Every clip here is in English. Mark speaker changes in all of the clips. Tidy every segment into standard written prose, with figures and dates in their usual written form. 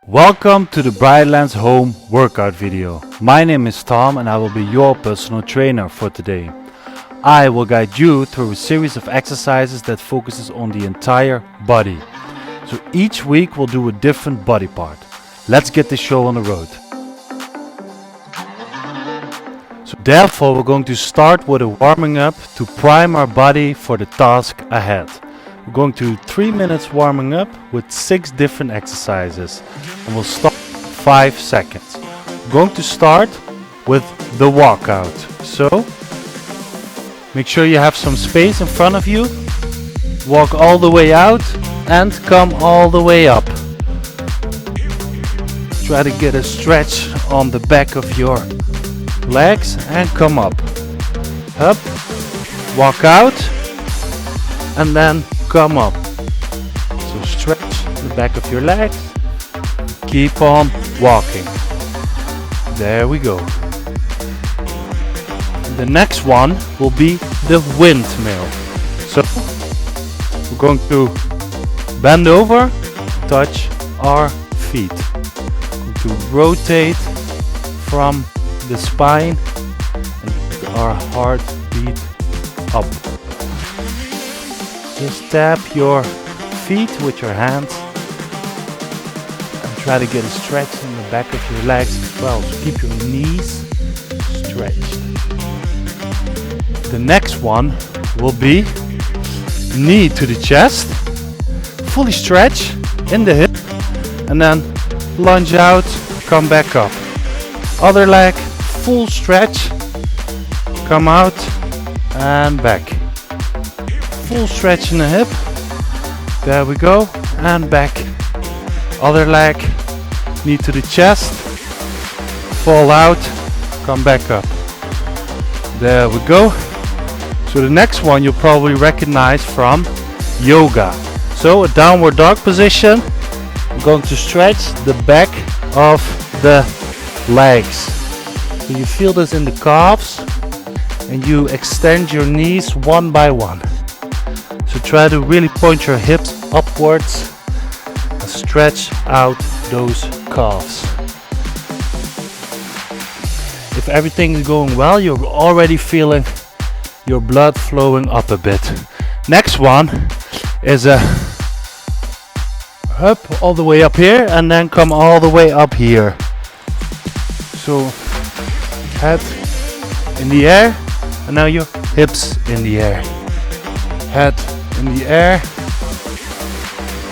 Speaker 1: Welcome to the Brightlands home workout video. My name is Tom and I will be your personal trainer for today. I will guide you through a series of exercises that focuses on the entire body. So each week we'll do a different body part. Let's get the show on the road. So therefore we're going to start with a warming up to prime our body for the task ahead. We're going to 3 minutes warming up with 6 different exercises and we'll stop 5 seconds. We're going to start with the walkout. So make sure you have some space in front of you. Walk all the way out and come all the way up. Try to get a stretch on the back of your legs and come up. Up, walk out and then come up. So stretch the back of your legs. Keep on walking. There we go. The next one will be the windmill. So we're going to bend over, touch our feet. Going to rotate from the spine and our heart beat up. Just tap your feet with your hands and try to get a stretch in the back of your legs as well. So keep your knees stretched. The next one will be knee to the chest, fully stretch in the hip and then lunge out, come back up. Other leg, full stretch, come out and back. Full stretch in the hip. There we go. And back. Other leg. Knee to the chest. Fall out. Come back up. There we go. So the next one you'll probably recognize from yoga. So a downward dog position. I'm going to stretch the back of the legs. So you feel this in the calves. And you extend your knees one by one. So try to really point your hips upwards and stretch out those calves. If everything is going well, you're already feeling your blood flowing up a bit. Next one is a up all the way up here and then come all the way up here. So head in the air and now your hips in the air. Head in the air,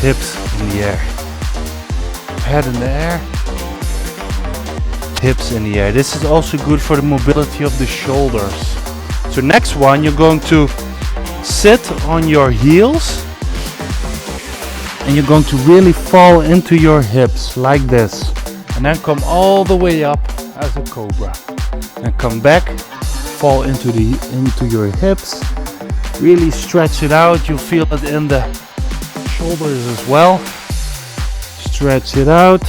Speaker 1: hips in the air, head in the air, hips in the air. This is also good for the mobility of the shoulders. So next one, you're going to sit on your heels and you're going to really fall into your hips like this and then come all the way up as a cobra and come back, fall into your hips. Really stretch it out. You'll feel it in the shoulders as well. Stretch it out.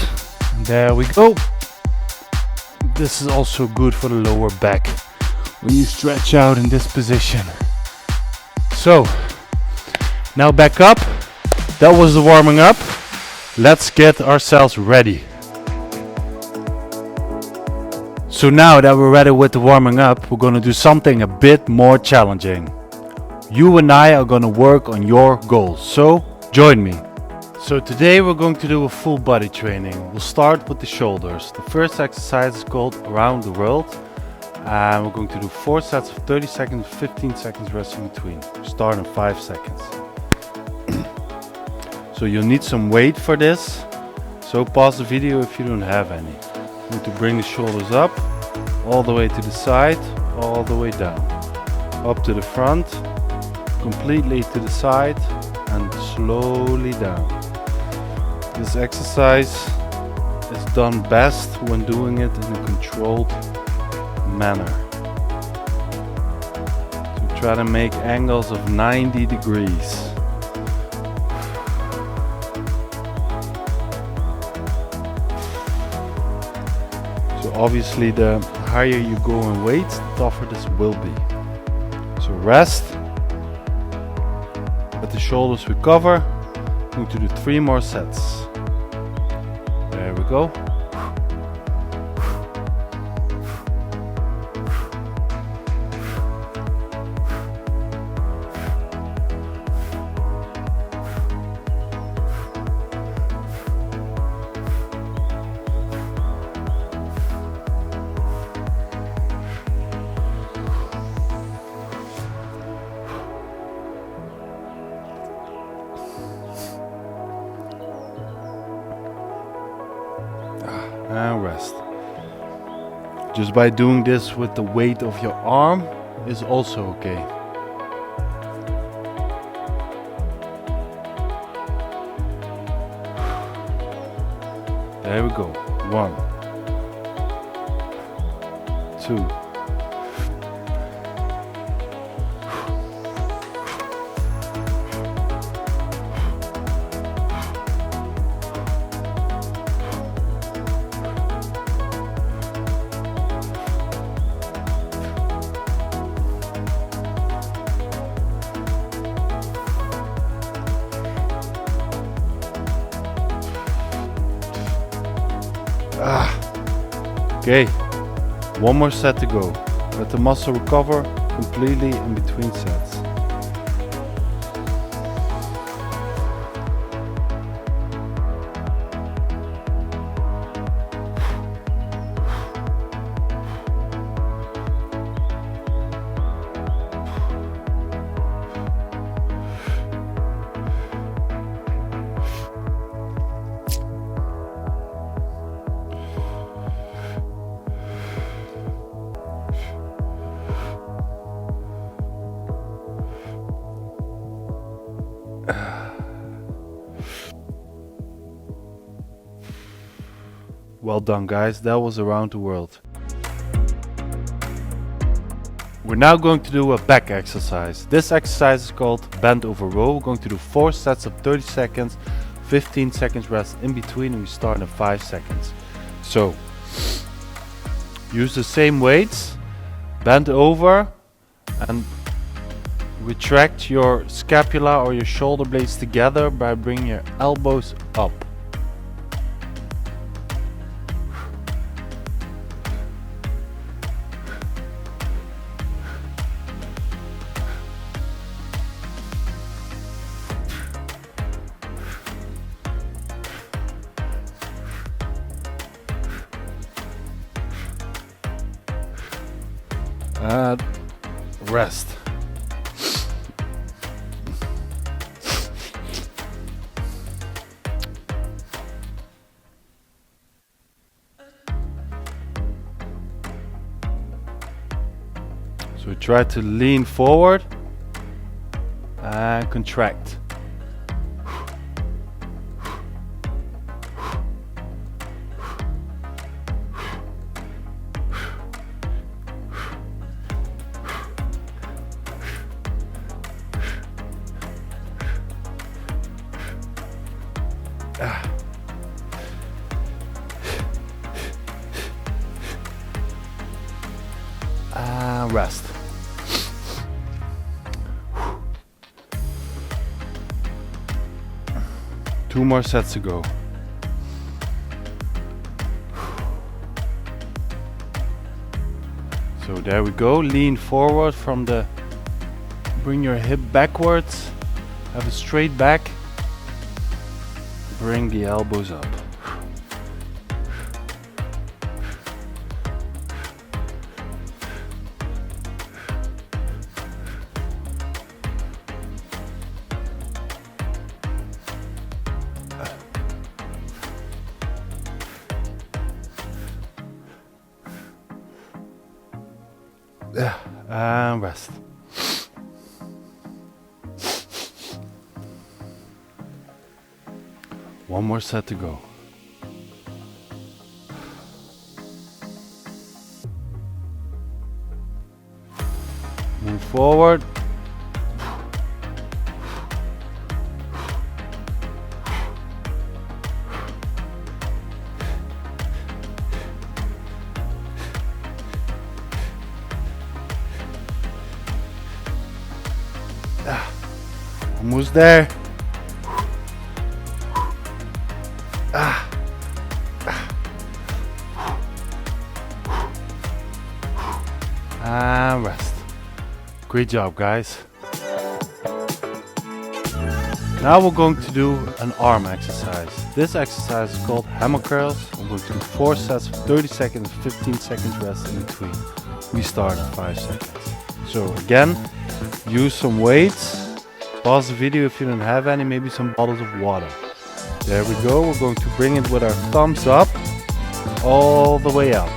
Speaker 1: And there we go. This is also good for the lower back when you stretch out in this position. So now back up. That was the warming up. Let's get ourselves ready. So now that we're ready with the warming up, we're going to do something a bit more challenging. You and I are going to work on your goals, so join me. So today we're going to do a full body training. We'll start with the shoulders. The first exercise is called Around the World. And we're going to do 4 sets of 30 seconds, 15 seconds rest in between. Start in 5 seconds. So you'll need some weight for this. So pause the video if you don't have any. You need to bring the shoulders up, all the way to the side, all the way down. Up to the front. Completely to the side and slowly down. This exercise is done best when doing it in a controlled manner. So try to make angles of 90 degrees. So obviously the higher you go in weight, tougher this will be. So rest, let the shoulders recover. I'm going to do 3 more sets. There we go. And rest. Just by doing this with the weight of your arm is also okay. There we go. 1, 2. Okay, 1 more set to go. Let the muscle recover completely in between sets. Well done, guys, that was around the world. We're now going to do a back exercise. This exercise is called bend over row. We're going to do 4 sets of 30 seconds, 15 seconds rest in between, and we start in 5 seconds. So, use the same weights, bend over and retract your scapula or your shoulder blades together by bringing your elbows up. And rest. So we try to lean forward and contract. And rest. Two more sets to go. So there we go. Lean forward from the, bring your hip backwards, have a straight back, bring the elbows up. And rest. One more set to go. Move forward. Almost there. And rest. Great job, guys. Now we're going to do an arm exercise. This exercise is called hammer curls. I'm going to do 4 sets of 30 seconds, 15 seconds rest in between. We start in 5 seconds. So again, use some weights. Pause the video if you don't have any, maybe some bottles of water. There we go. We're going to bring it with our thumbs up all the way up.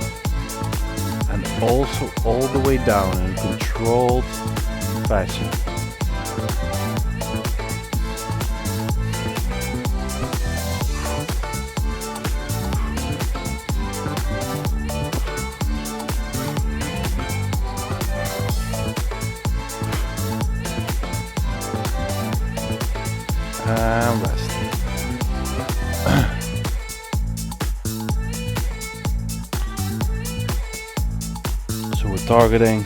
Speaker 1: And also all the way down in a controlled fashion. And rest. So we're targeting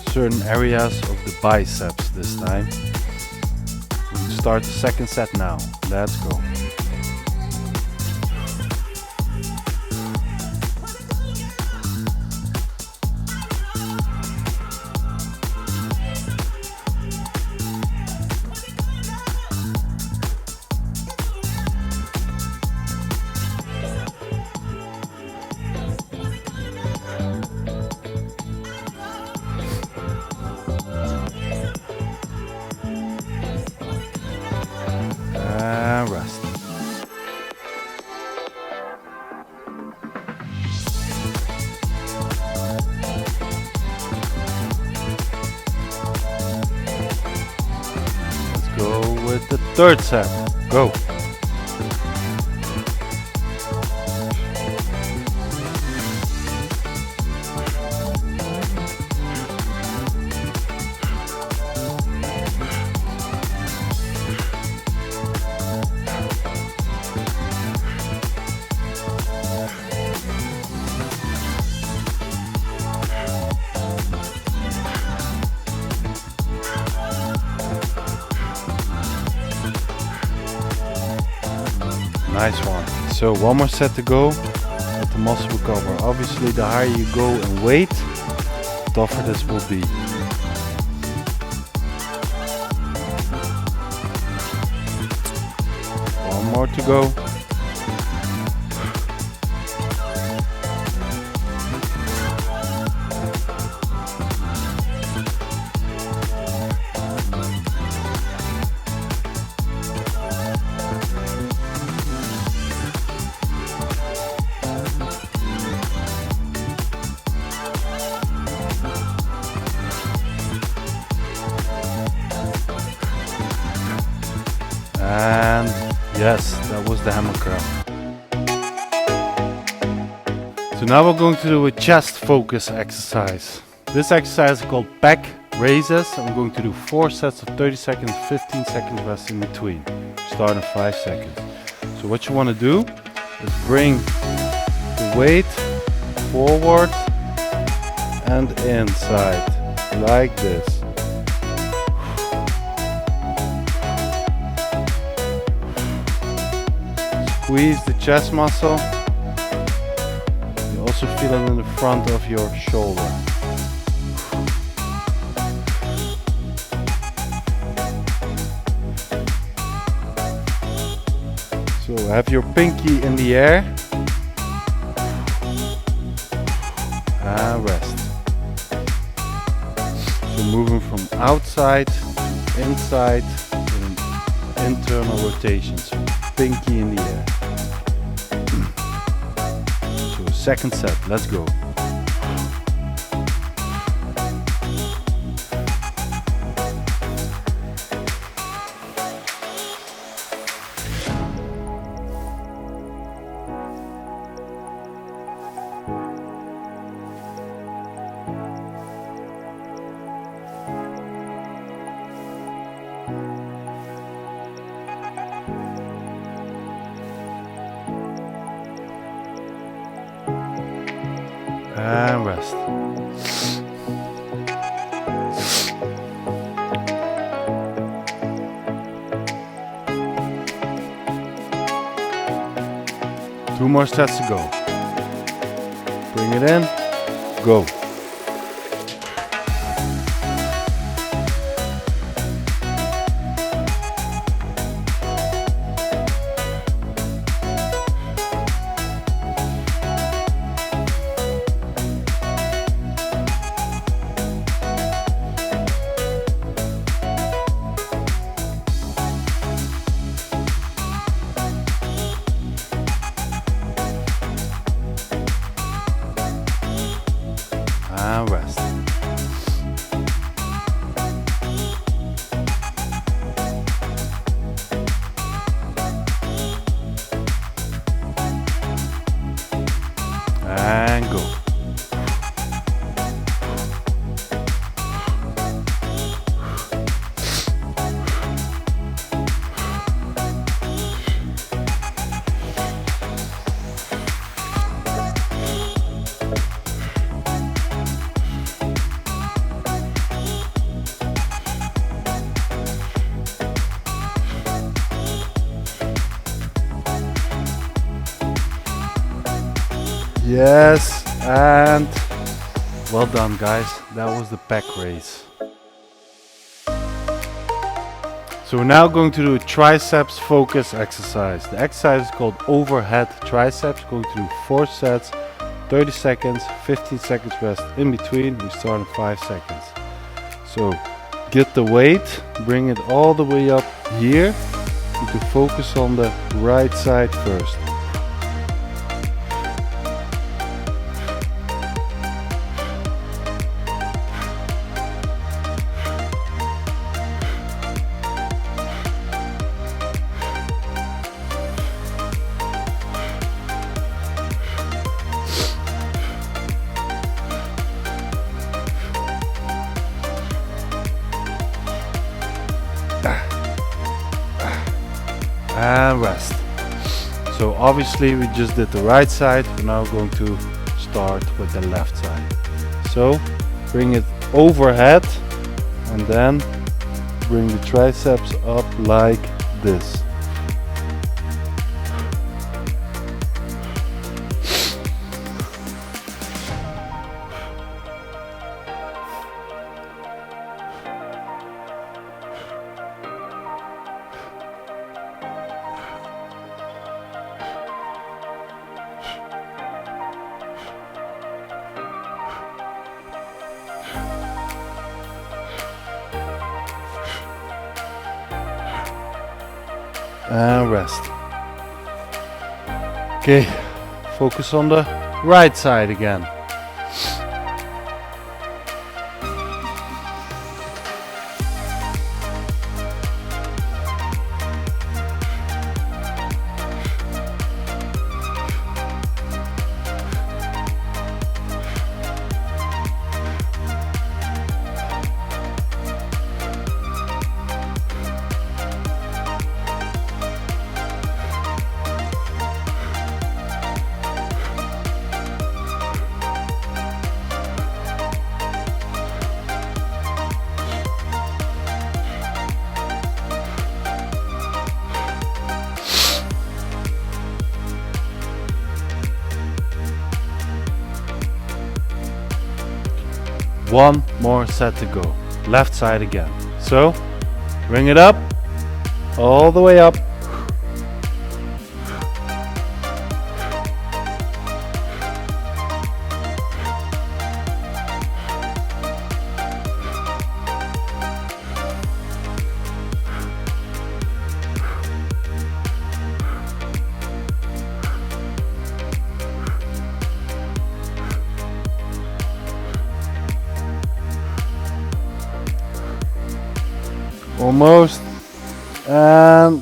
Speaker 1: certain areas of the biceps this time. We can start the second set now. Let's go. And rest. Let's go with the third set. Go. Nice one. So one more set to go, let the muscle recover. Obviously the higher you go in weight, the tougher this will be. One more to go. And yes, that was the hammer curl. So now we're going to do a chest focus exercise. This exercise is called back raises. I'm going to do 4 sets of 30 seconds, 15 seconds rest in between. Start in 5 seconds. So what you want to do is bring the weight forward and inside, like this. Squeeze the chest muscle. You also feel it in the front of your shoulder. So have your pinky in the air. And rest. So moving from outside, inside, with an internal rotation. So pinky in the air. So second set, let's go. And rest. 2 more sets to go. Bring it in, go. And rest. And go. Yes, and well done guys, that was the pec raise. So we're now going to do a triceps focus exercise. The exercise is called overhead triceps. Going to do 4 sets, 30 seconds, 15 seconds rest in between. We start in 5 seconds. So get the weight, bring it all the way up here. You need to focus on the right side first. And rest. So obviously we just did the right side, we're now going to start with the left side. So bring it overhead and then bring the triceps up like this. And rest. Okay, focus on the right side again. One more set to go. Left side again. So bring it up, all the way up. Almost. And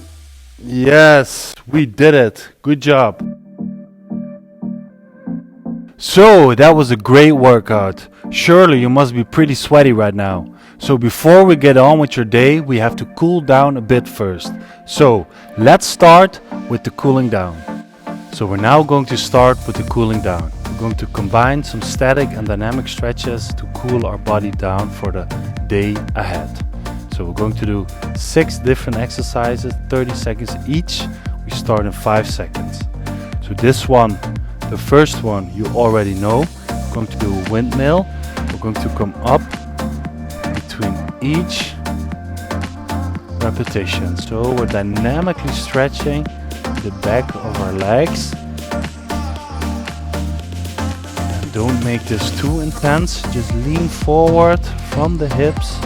Speaker 1: yes, we did it. Good job. So that was a great workout. Surely you must be pretty sweaty right now. So before we get on with your day, we have to cool down a bit first. So let's start with the cooling down. So we're now going to start with the cooling down. We're going to combine some static and dynamic stretches to cool our body down for the day ahead. So we're going to do 6 different exercises, 30 seconds each. We start in 5 seconds. So So this one, the first one, you already know. We're going to do a windmill. We're going to come up between each repetition. So we're dynamically stretching the back of our legs. And don't make this too intense. Just lean forward from the hips.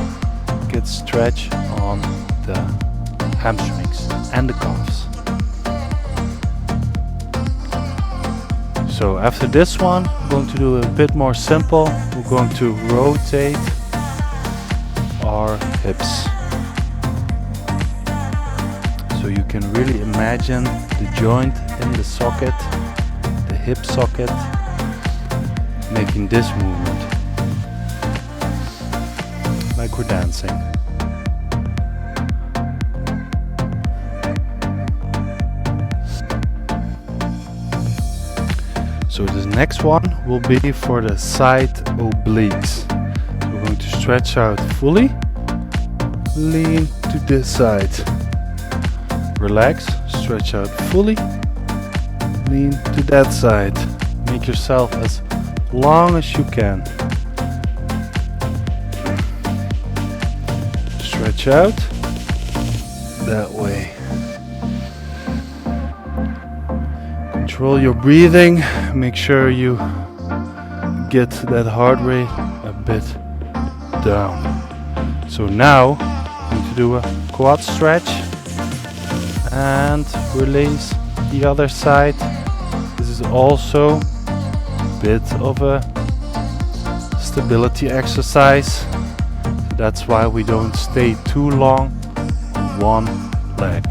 Speaker 1: Get stretch on the hamstrings and the calves. So after this one, we're going to do a bit more simple. We're going to rotate our hips. So you can really imagine the joint in the socket, the hip socket, making this movement. Like we're dancing. So this next one will be for the side obliques. So we're going to stretch out fully, lean to this side, relax, stretch out fully, lean to that side. Make yourself as long as you can. Stretch out that way. Control your breathing, make sure you get that heart rate a bit down. So now I'm going to do a quad stretch and release the other side. This is also a bit of a stability exercise. So that's why we don't stay too long on one leg.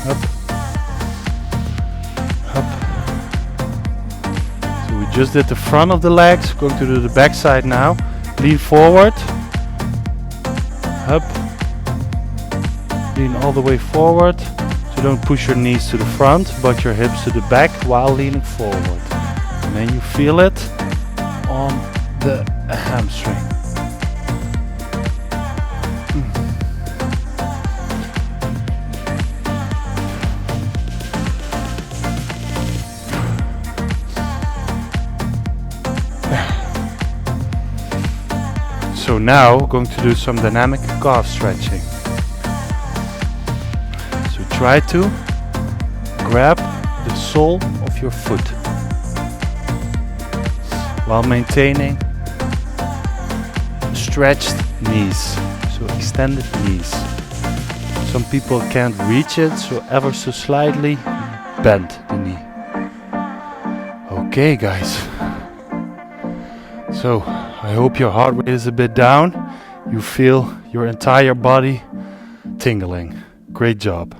Speaker 1: Up. Just did the front of the legs, going to do the back side now. Lean forward, up, lean all the way forward. So don't push your knees to the front, but your hips to the back while leaning forward. And then you feel it on the hamstring. So now we're going to do some dynamic calf stretching. So try to grab the sole of your foot while maintaining stretched knees, so extended knees. Some people can't reach it, so ever so slightly bend the knee. Okay guys, so I hope your heart rate is a bit down. You feel your entire body tingling. Great job.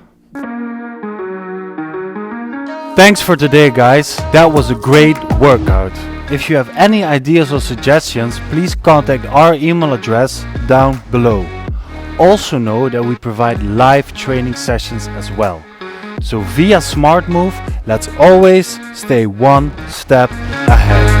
Speaker 1: Thanks for today guys, that was a great workout. If you have any ideas or suggestions, please contact our email address down below. Also know that we provide live training sessions as well. So via SmartMove, let's always stay one step ahead.